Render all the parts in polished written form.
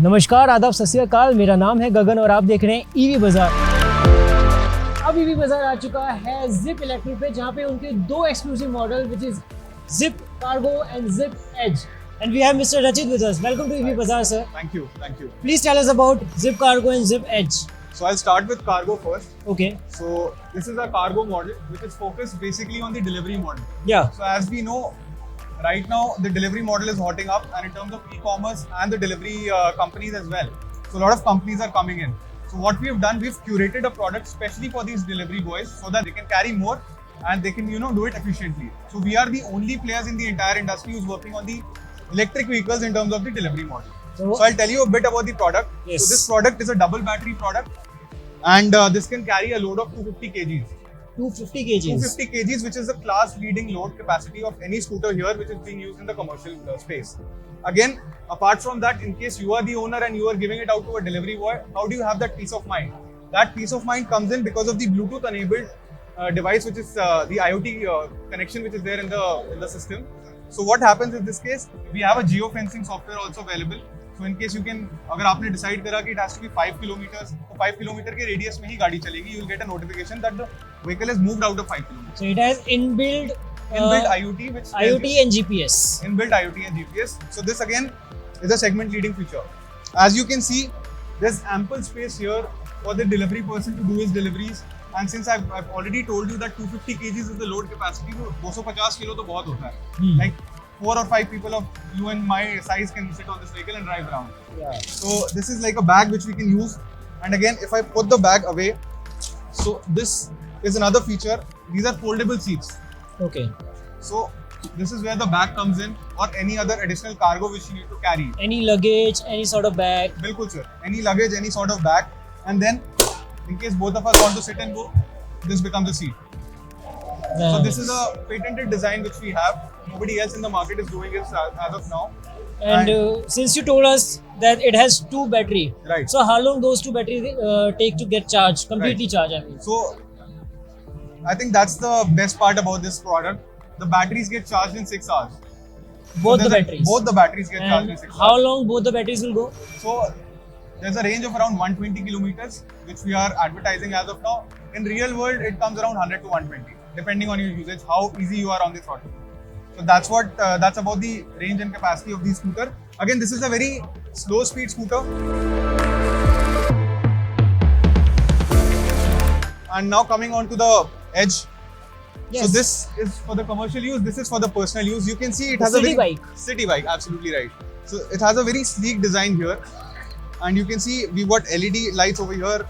नमस्कार, आदाब, सत श्री अकाल। मेरा नाम है गगन और आप देख रहे हैं ईवी बाजार। अब ईवी बाजार आ चुका है जिप इलेक्ट्रिक पे, जहाँ पे उनके दो exclusive model which is Zip Cargo and Zip Edge, and we have Mr. Rachit with us. Welcome to EV Bazaar, sir. Thank you. Please tell us about Zip Cargo and Zip Edge. So I'll start with cargo first. Okay. So this is a cargo model which is focused basically on the delivery model. Yeah. So as we know, right now the delivery model is hotting up, and in terms of e-commerce and the delivery companies as well. So a lot of companies are coming in. So what we've done, we've curated a product specially for these delivery boys so that they can carry more and they can, do it efficiently. So we are the only players in the entire industry who's working on the electric vehicles in terms of the delivery model. So I'll tell you a bit about the product. Yes. So this product is a double battery product, and this can carry a load of 250 kgs. 250 kgs. 250 kgs, which is the class leading load capacity of any scooter here, which is being used in the commercial space. Again, apart from that, in case you are the owner and you are giving it out to a delivery boy, how do you have that peace of mind? That peace of mind comes in because of the Bluetooth enabled device, which is the IoT connection which is there in the system. So what happens in this case, we have a geofencing software also available. So in case you can, अगर आपने decide करा कि it has to be 5 kilometers, तो 5 kilometer के radius में ही गाड़ी चलेगी, you'll get a notification that the vehicle has moved out of 5 kilometers. So it has inbuilt IoT, which IoT and GPS. Inbuilt IoT and GPS. So this again is a segment leading feature. As you can see, there's ample space here for the delivery person to do his deliveries. And since I've already told you that 250 kgs is the load capacity, so 250 kilo तो बहुत होता है. Like 4 or 5 people of you and my size can sit on this vehicle and drive around. Yeah. So this is like a bag which we can use. And again, if I put the bag away, so this is another feature. These are foldable seats. Okay. So this is where the bag comes in, or any other additional cargo which you need to carry. Any luggage, any sort of bag. Bilkul sir. Any luggage, any sort of bag, and then in case both of us want to sit and go, this becomes a seat. Nice. So this is a patented design which we have. Nobody else in the market is doing it as of now. And since you told us that it has 2 battery, Right. So how long those 2 batteries take to get charged, completely charged? I mean. So I think that's the best part about this product. The batteries get charged in 6 hours. Both So the batteries. Both the batteries get charged in And 6 hours. how long both the batteries will go? So there's a range of around 120 kilometers, which we are advertising as of now. In real world, it comes around 100 to 120, depending on your usage, how easy you are on the throttle. So that's about the range and capacity of the scooter. Again, this is a very slow speed scooter. And now coming on to the Edge. Yes. So this is for the commercial use. This is for the personal use. You can see it The has a city very bike. City bike, absolutely right. So it has a very sleek design here, and you can see we've got LED lights over here.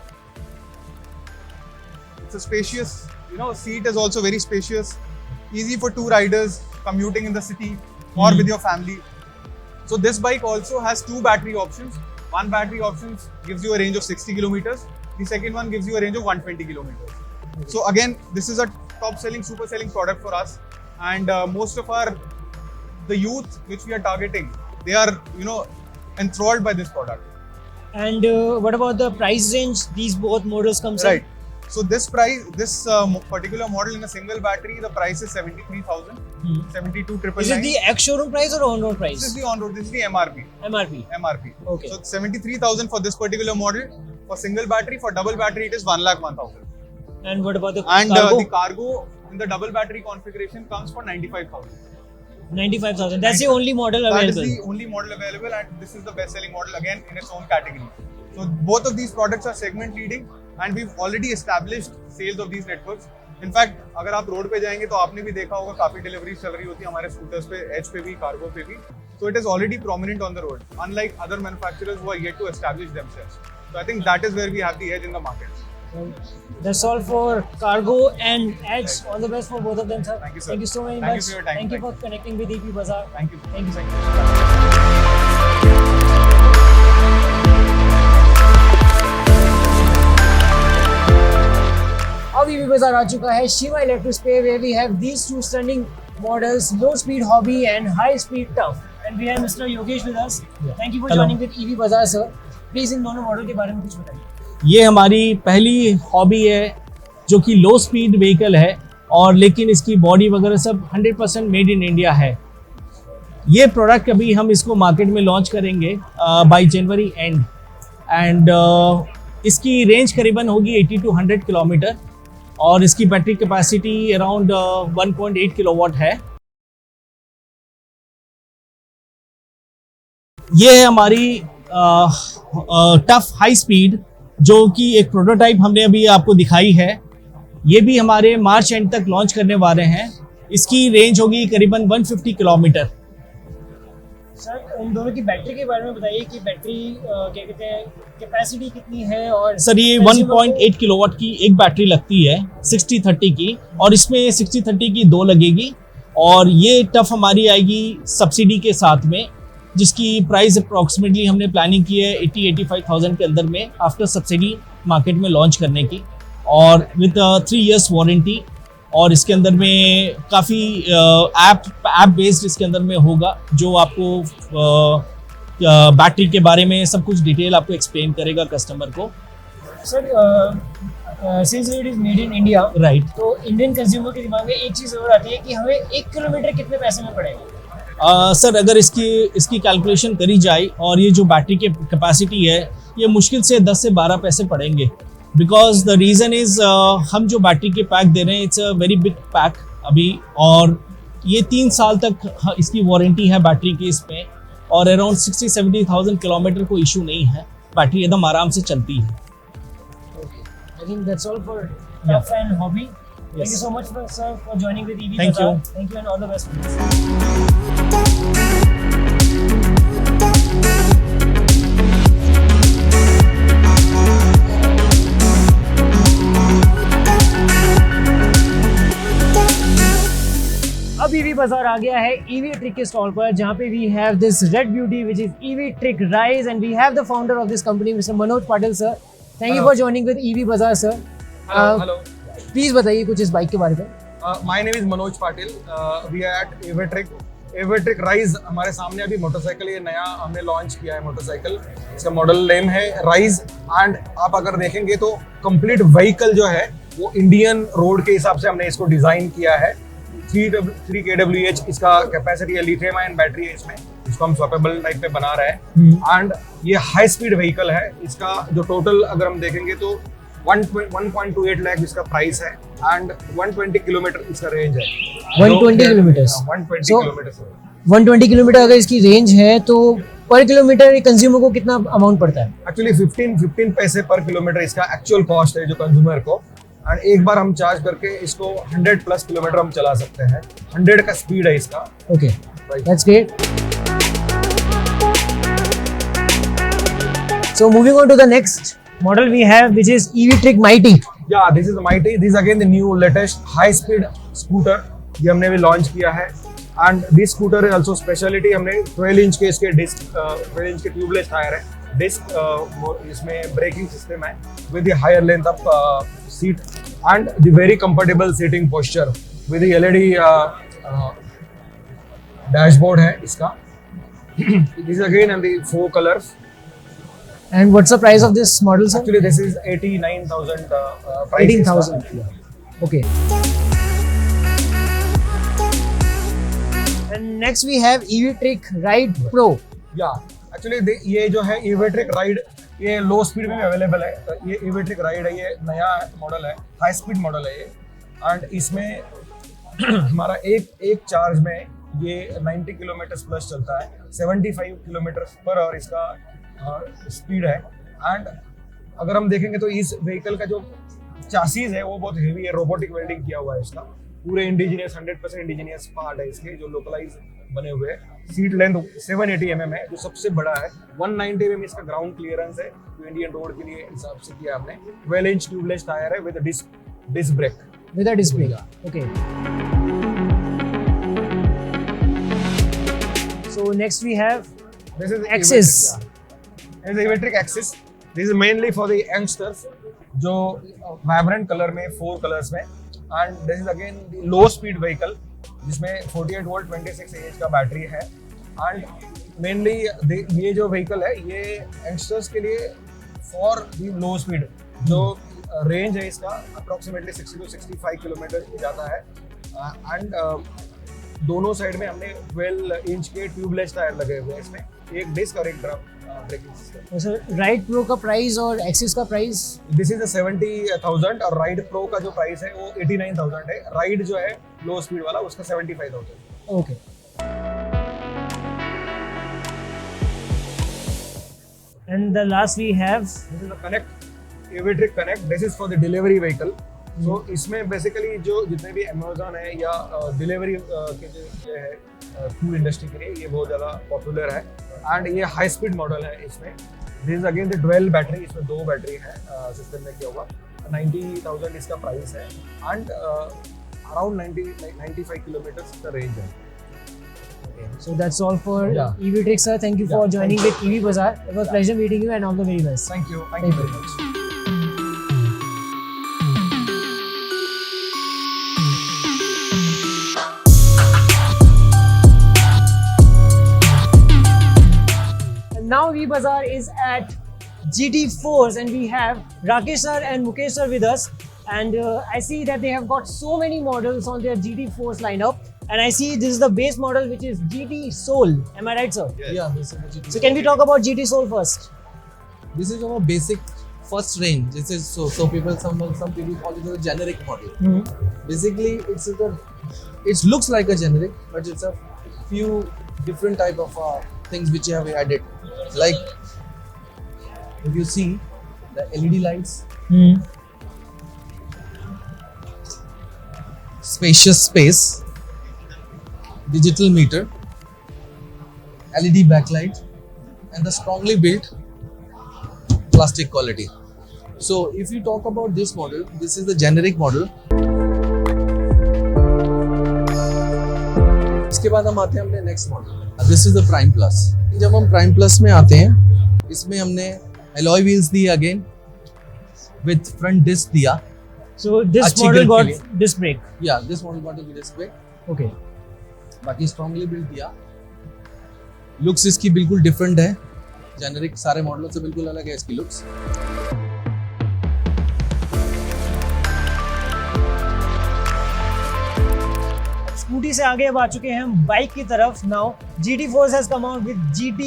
It's a spacious, seat is also very spacious, easy for 2 riders commuting in the city or with your family. So this bike also has 2 battery options. One battery option gives you a range of 60 kilometers. The second one gives you a range of 120 kilometers. So again, this is a top selling, super selling product for us, and most of the youth which we are targeting, they are enthralled by this product. And what about the price range? These both models comes Right. So this particular model in a single battery, the price is 73,000, 72,999. Is it the ex-showroom price or on-road price? This is the on-road. This is the MRP. MRP. Okay. So 73,000 for this particular model. For single battery, for double battery, it is 1,01,000. And what about the And cargo? the cargo in the double battery configuration comes for 95,000. 95,000. That's the only model That available. is the only model available, and this is the best-selling model again in its own category. So both of these products are segment leading, and we've already established sales of these networks. In fact, अगर आप road पे जाएंगे तो आपने भी देखा होगा काफी डिलीवरी चल रही होती है हमारे स्कूटर्स पे, एज पे भी, कार्गो पे भी. So it is already prominent on the road, unlike other manufacturers who are yet to establish themselves. So I think that is where we have the edge in the market. That's all for Cargo and Edge. All the best for both of them, sir. Thank you, sir. Thank you so very Thank you much. for your time. Thank you for connecting with EP Bazaar. Thank you. Thank you so much. अब EV Bazaar आ चुका है Shiva electric पे, where we have these 2 stunning models, low speed hobby and high speed tough. And we have Mr. Yogesh with us. Thank you for joining with EV Bazaar, sir. Please इन दोनों model के बारे में कुछ बताइए. ये हमारी पहली हॉबी है जो कि लो स्पीड व्हीकल है, और लेकिन इसकी बॉडी वगैरह सब 100% मेड इन इंडिया है। ये प्रोडक्ट अभी हम इसको मार्केट में लॉन्च करेंगे बाय जनवरी एंड इसकी रेंज करीबन होगी 80 to 100 किलोमीटर और इसकी बैटरी कैपेसिटी अराउंड 1.8 किलोवाट है। ये है हमारी टफ हाई स्पीड, जो कि एक प्रोटोटाइप हमने अभी आपको दिखाई है। ये भी हमारे मार्च एंड तक लॉन्च करने वाले हैं। इसकी रेंज होगी करीबन 150 किलोमीटर। सर इन दोनों की बैटरी के बारे में बताइए कि बैटरी क्या कहते हैं कैपेसिटी कितनी है। और सर ये 1.8 किलोवाट की एक बैटरी लगती है 60-30 की, और इसमें 60-30 की 2 लगेगी। और ये टफ हमारी आएगी सब्सिडी के साथ में, जिसकी प्राइस अप्रॉक्सीमेटली हमने प्लानिंग की है 80-85,000 के अंदर में आफ्टर सब्सिडी मार्केट में लॉन्च करने की, और विद 3 years वारंटी। और इसके अंदर में काफ़ी ऐप बेस्ड इसके अंदर में होगा, जो आपको बैटरी के बारे में सब कुछ डिटेल आपको एक्सप्लेन करेगा कस्टमर को। Sir since it is made in India, right, तो इंडियन कंज्यूमर के दिमाग में एक चीज़ और आती है कि हमें 1 किलोमीटर कितने पैसे में पड़ेगा। सर अगर इसकी कैलकुलेशन करी जाए और ये जो बैटरी की कैपेसिटी है, ये मुश्किल से 10 से 12 पैसे पड़ेंगे। बिकॉज द रीज़न इज़ हम जो बैटरी के पैक दे रहे हैं, it's a very big pack अभी, और ये 3 साल तक इसकी वारंटी है बैटरी की इसमें, और अराउंड 60-70,000 किलोमीटर को इशू नहीं है। बैटरी एकदम आराम से चलती है। I think that's all for Tough and Hobby. Thank you so much, sir, for joining with EV Thank Bazaar. you. Thank you and all the best. अब ईवी बाजार आ गया है ईवी ट्रिक के स्टॉल पर, जहाँ पे we have this red beauty which is Evtric Rise, and we have the founder of this company mister Manoj Patil sir. Thank you for joining with EV Bazaar sir. Hello. Please बताइए कुछ इस bike के बारे में। My name is Manoj Patil. We are at Evertrick. Evertrick Rise हमारे सामने अभी motorcycle ये नया हमने लॉन्च किया है मोटरसाइकिल। इसका मॉडल नेम है राइज, एंड आप अगर देखेंगे तो कंप्लीट व्हीकल जो है वो इंडियन रोड के हिसाब से हमने इसको डिजाइन किया है। 3 kWh इसका कैपेसिटी है, लिथियम आयन बैटरी है इसमें, इसको हम स्वैपेबल टाइप पे बना रहे हैं। एंड ये हाई स्पीड व्हीकल है। इसका जो टोटल अगर हम देखेंगे तो 1.28 लाख इसका प्राइस है, एंड 120 किलोमीटर इसका रेंज है। 120 किलोमीटर्स। 120 So, किलोमीटर 120 किलोमीटर अगर इसकी रेंज है तो पर किलोमीटर कंज्यूमर को कितना अमाउंट पड़ता है? एक्चुअली 15 पैसे पर किलोमीटर इसका एक्चुअल कॉस्ट है जो कंज्यूमर को। एंड एक बार हम चार्ज करके इसको 100+ किलोमीटर हम चला सकते हैं। 100 का स्पीड है इसका। Okay, that's great. So moving on to the next model we have, which is EV Trick Mighty. Yeah, this is the Mighty. This is again the new latest high speed scooter. ये हमने भी launch किया है। And this scooter है also speciality, हमने 12 inch के इसके disc 12 inch के ट्यूबलेस टायर है। डिस्क इसमें ब्रेकिंग सिस्टम है with the higher length of seat and the very comfortable seating posture with the LED dashboard है इसका। This is again in the 4 colours. And what's the price of this model, sir? Actually, this is 89,000 price. 18,000. Okay. And next we have EV Trick Ride Pro. Yeah, actually ये जो है EV-Trick Ride ये लो speed में available है। तो ये EV-Trick Ride है, ये नया मॉडल है, हाई स्पीड मॉडल है ये। एंड इसमें हमारा एक चार्ज में ये 90 किलोमीटर प्लस चलता है। 75 किलोमीटर पर आवर इसका स्पीड है। एंड अगर हम देखेंगे तो इस व्हीकल का जो चासीज है वो बहुत हेवी है, रोबोटिक वेल्डिंग किया हुआ है इसका। पूरे इंडिजिनियस 100% इंडिजिनियस पार्ट है इसके जो लोकलाइज बने हुए हैं। सीट लेंथ 780 mm है जो सबसे बड़ा है। 190 mm इसका ग्राउंड क्लियरेंस है जो इंडियन रोड के लिए हिसाब से किया हमने। 12 इंच ट्यूबलेस टायर है with disc brake. With a disc brake. Okay. So next we have This is Axis. This is EV-Trick Axis. This is mainly for the youngsters जो वाइब्रेंट कलर में 4 colours में। And this is again low speed vehicle जिसमें 48 volt 26 AH का battery है। And mainly ये जो vehicle है ये यंगस्टर्स के लिए फॉर दी लो स्पीड जो रेंज है इसका अप्रोक्सीमेटली 60 to 65 किलोमीटर जाता है। एंड दोनों साइड में हमने 12 इंच के ट्यूबलेस टायर लगे हुए हैं इसमें, एक डिस्क और एक drum braking system. Sir ride pro का प्राइस और एक्सिस का प्राइस? दिस इज 70,000 और राइड प्रो का जो प्राइस है वो 89,000 है। राइड जो है लो स्पीड वाला उसका 75,000। Okay. And the last we have this is the connect, Evtric connect. This is for the delivery vehicle. So इसमें बेसिकली जो जितने भी अमेजोन है या डिलीवरी के जो है फूड इंडस्ट्री के लिए ये बहुत ज़्यादा पॉपुलर है। एंड ये हाई स्पीड मॉडल है इसमें। This is again the dual battery, इसमें 2 बैटरी है सिस्टम में किया हुआ। 90,000 इसका प्राइस है एंड अराउंड 95 किलोमीटर का रेंज है। So that's all for Yeah. EV Trick, sir. Thank you for Yeah, joining with EV Bazaar. It was pleasure meeting you and all the very best. Thank you very much. And now EV Bazaar is at GT4s and we have Rakesh sir and Mukesh sir with us. And I see that they have got so many models on their GT4s lineup. And I see this is the base model which is GT Soul. Am I right, sir? Yeah, this is the GT. So can we talk about GT Soul first? This is our basic first range. This is so people some people call it a generic model. Basically, it looks like a generic, but it's a few different type of things which you have added. Like if you see the LED lights, spacious space, digital meter, LED backlight, and the strongly built plastic quality. So if you talk about this model, this is the generic model. इसके बाद हम आते हैं अपने next model. This is the prime plus. जब हम prime plus में आते हैं, इसमें हमने एलॉय व्हील्स दिए अगेन विद फ्रंट डिस्क दिया। So this अच्छी model grip got के लिए। disc brake. या this model got a disc brake. Okay. बाकी स्ट्रॉन्गली बिल्ड दिया। लुक्स इसकी बिल्कुल डिफरेंट है, जेनरिक सारे मॉडलों से बिल्कुल अलग है इसकी लुक्स। स्कूटी से आगे अब आ चुके हैं हम बाइक की तरफ। Now GT4 has come out with GT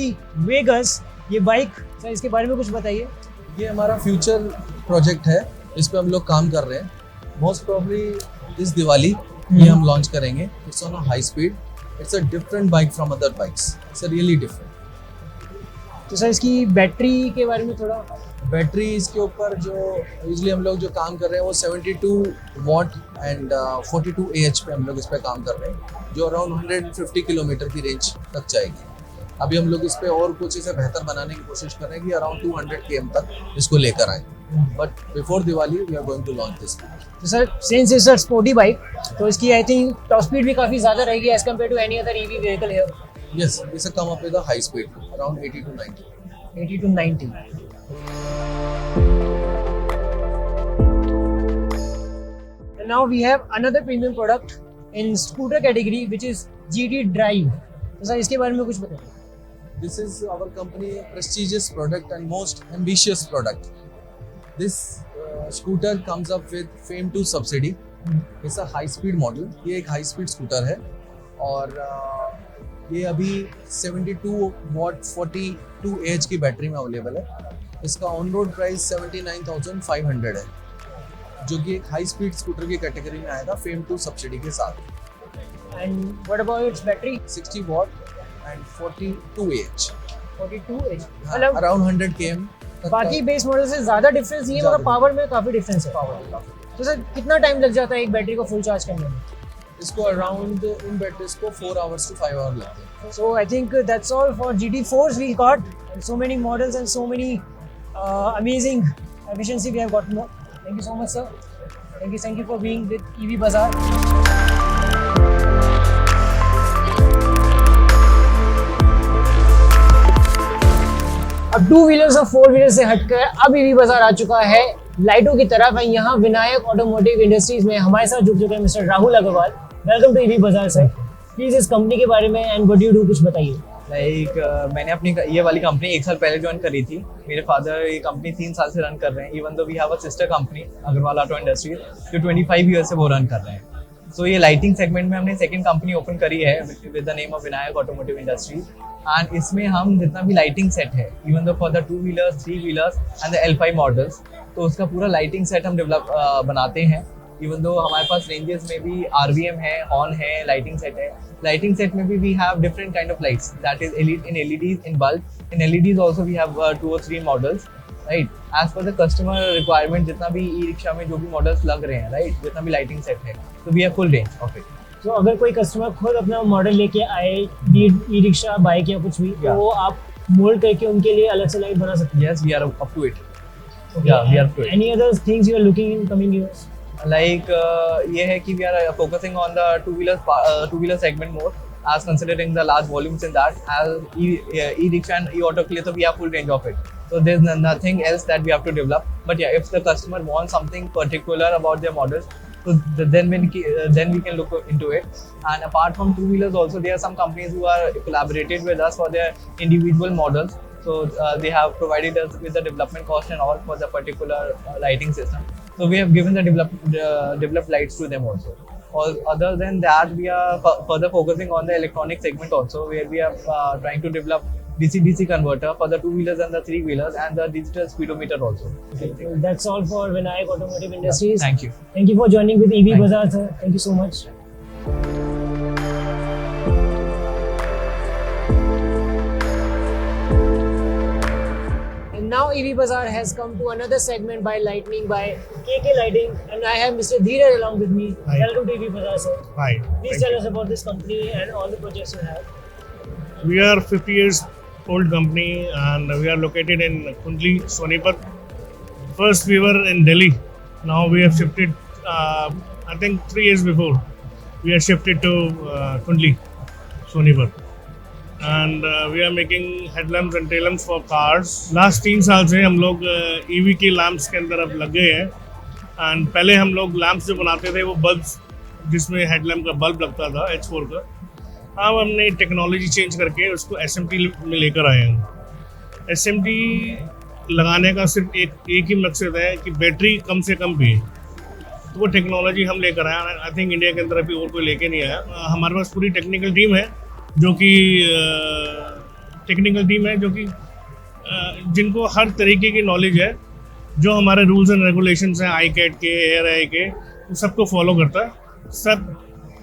Vegas. ये बाइक सर इसके बारे में कुछ बताइए। ये हमारा फ्यूचर प्रोजेक्ट है, इस पे हम लोग काम कर रहे हैं। मोस्ट प्रोबेबली इस दिवाली ये हम लॉन्च करेंगे। It's on a high speed, it's a different bike from other bikes, it's a really different. तो सर इसकी बैटरी के बारे में थोड़ा। बैटरी इसके ऊपर जो यूजली हम लोग जो काम कर रहे हैं वो 72 वॉट एंड 42 AH पे हम लोग इस पे काम कर रहे हैं, जो अराउंड 150 किलोमीटर की रेंज तक जाएगी। अभी हम लोग इस पे और कुछ इसे बेहतर बनाने की कोशिश कर रहे हैं कि अराउंड 200 km तक इसको लेकर आए। But before Diwali we are going to launch this. तो sir since it's a sporty bike तो इसकी आई थिंक टॉप स्पीड भी काफ़ी ज़्यादा रहेगी as compare to any other EV vehicle here. Yes, it's a come up with a high speed, around 80 to 90. 80 to 90. And now we have another premium product in scooter category which is GT Drive. तो sir इसके बारे में कुछ बताइए। This is our company prestigious product and most ambitious product. This scooter comes up with FAME 2 subsidy. It's a high speed model. ये एक high speed scooter है और ये अभी 72 वॉट 42 AH की बैटरी में अवेलेबल है। इसका ऑन रोड प्राइस 79,500 है, जो कि एक हाई स्पीड स्कूटर की कैटेगरी में आएगा FAME 2 सब्सिडी के साथ। And what about its battery? 60 what and 42 AH, 42 H. मतलब अराउंड 100 km तक बाकी बेस मॉडल से ज़्यादा डिफरेंस नहीं है मगर पावर में काफ़ी डिफरेंस है। तो सर कितना टाइम लग जाता है एक बैटरी को फुल चार्ज करने में? इसको अराउंड इन बैटरीज को 4 आवर्स टू 5 आवर लगते हैं। So I think that's all for GT4s we got. And so many models and so many amazing efficiency we have got more. Thank you so much, sir. Thank you for being with EV Bazaar. अब 2 wheelers और 4 wheeler से हटकर अब EV बाजार आ चुका है लाइटों की तरफ। यहाँ विनायक ऑटोमोटिव इंडस्ट्रीज में हमारे साथ जुड़ चुके हैं mister Rahul Agarwal. Welcome to EV Bazaar sir. Please इस कंपनी के बारे में and what do you do कुछ बताइए। मैंने अपनी ये वाली कंपनी 1 साल पहले ज्वाइन करी थी। मेरे फादर ये कंपनी 3 साल से रन कर रहे हैं। Even though we have a sister company Agarwal Auto Industries जो 25 ईयर से वो रन कर रहे हैं। सो ये लाइटिंग सेगमेंट में हमने सेकंड कंपनी ओपन करी है with the name of Vinayak automotive industries and इसमें हम जितना भी लाइटिंग सेट है even though for the 2 wheelers 3 wheelers and the L5 models तो उसका पूरा लाइटिंग सेट हम डेवलप बनाते हैं इवन दो हमारे पास रेंजेस में भी RVM है हॉर्न है लाइटिंग सेट है लाइटिंग सेट में भी we have different kind of lights that is in LEDs in bulb in LEDs also we have 2 or 3 models right as per the customer requirement जितना भी e rickshaw में जो भी models लग रहे हैं राइट जितना भी लाइटिंग सेट है तो we have full range of it तो अगर कोई कस्टमर खुद अपना मॉडल लेके आए ई रिक्शा बाइक या कुछ भी तो वो आप मोल्ड करके उनके लिए अलग से लाइट बना सकते yes we are up to it या वी आर हैं any other things you are looking in coming years like ये है कि we are focusing on the two wheeler segment more as considering the large volumes in that as e-rickshaw and e-auto के लिए तो we have full range of it so there's nothing else that we have to develop but yeah if the customer wants something particular about their models so then we can look into it and apart from two wheelers also there are some companies who are collaborated with us for their individual models so they have provided us with the development cost and all for the particular lighting system so we have given the developed lights to them also. Other than that, we are further focusing on the electronic segment also, where we are trying to develop DC-DC converter for the 2 wheelers and the 3 wheelers and the digital speedometer also. That's all for Vinayak Automotive Industries. Thank you. Thank you for joining with EV Bazaar, sir. Thank you so much. And now EV Bazaar has come to another segment by Lightning by KK Lighting and I have Mr. Dheeraj along with me. Hi. Welcome to EV Bazaar, sir. Hi. Please tell us about this company and all the projects you have. We are 50 years old company and we are located in Kundli, Sonipat. First we were in Delhi. Now we have shifted, I think 3 years before, we have shifted to Kundli, Sonipat. And we are making headlamps and tail lamps for cars. Last 3 साल से हम लोग EV के lamps के अंदर अब लग गए हैं एंड पहले हम लोग लैम्प्स जो बनाते थे वो बल्ब्स जिसमें हेडलैम्प का बल्ब लगता था H4 का अब हमने टेक्नोलॉजी चेंज करके उसको SMT में लेकर आए हैं SMT लगाने का सिर्फ एक ही मकसद है कि बैटरी कम से कम पिए तो वो टेक्नोलॉजी हम लेकर आए आई थिंक इंडिया के अंदर अभी और कोई लेके नहीं आया हमारे पास पूरी टेक्निकल टीम है जो कि जिनको हर तरीके की नॉलेज है जो हमारे रूल्स एंड रेगुलेशंस हैं ICAT के ARAI के वो सबको फॉलो करता है सब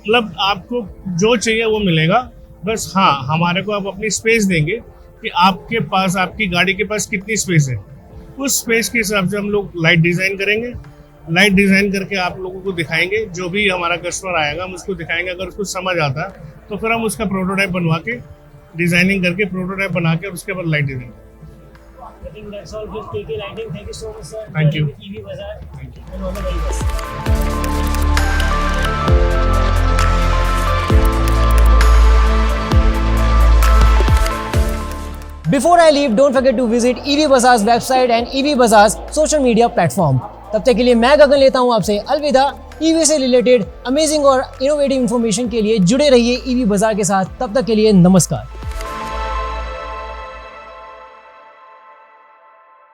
मतलब आपको जो चाहिए वो मिलेगा बस हाँ हमारे को आप अपनी स्पेस देंगे कि आपके पास आपकी गाड़ी के पास कितनी स्पेस है उस स्पेस के हिसाब से हम लोग लाइट डिज़ाइन करेंगे लाइट डिज़ाइन करके आप लोगों को दिखाएंगे जो भी हमारा कस्टमर आएगा हम उसको दिखाएंगे अगर उसको समझ आता है तो फिर हम उसका प्रोटोटाइप बनवा के डिज़ाइनिंग करके प्रोटोटाइप बना के उसके बाद light design I think that's all with KK Lighting. Thank you so much, sir. Thank you. With EV Bazaar. Thank you. And all the very best. Before I leave, don't forget to visit EV Bazaar's website and EV Bazaar's social media platform. तब तक के लिए मैं गगन लेता हूँ आपसे अलविदा। EV से रिलेटेड अमेजिंग और इनोवेटिव इन्फॉर्मेशन के लिए जुड़े रहिए EV बाजार के साथ। तब तक के लिए नमस्कार।